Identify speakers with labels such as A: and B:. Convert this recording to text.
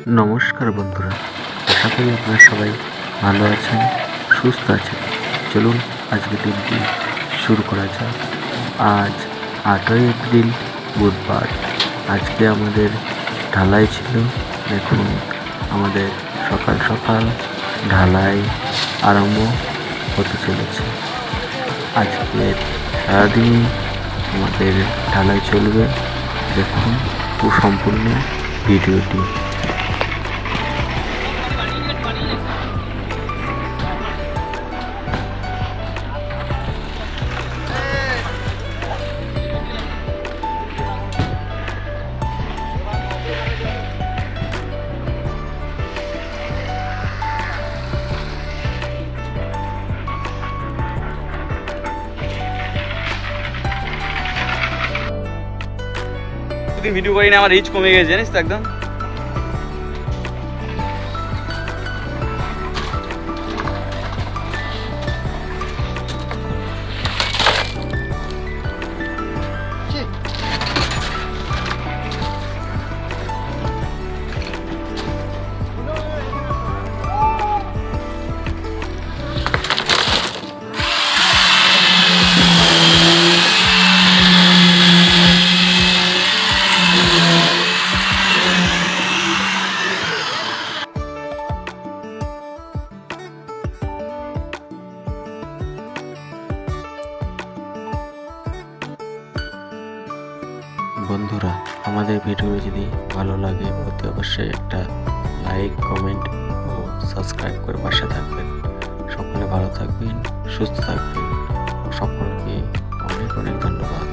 A: নমস্কার বন্ধুরা, আশা করি আপনারা সবাই ভালো আছেন, সুস্থ আছেন। চলুন আজকে দিনটি শুরু করা যাক। আজ 8ই এপ্রিল, বুধবার। আজকে আমাদের ঢালাই ছিল। দেখুন, আমাদের সকাল সকাল ঢালাই আরম্ভ হতে চলেছে। আজকের সারাদিন আমাদের ঢালাই চলবে। দেখুন সম্পূর্ণ ভিডিওটি।
B: ভিডিও করি না, আমার রিচ কমে গেছে জানিস তো একদম।
A: বন্ধুরা, আমাদের ভিডিও যদি ভালো লাগে অতি অবশ্যই একটা লাইক, কমেন্ট ও সাবস্ক্রাইব করে পাশে থাকবেন। সকলে ভালো থাকবেন, সুস্থ থাকবেন। সকলকে অনেক অনেক ধন্যবাদ।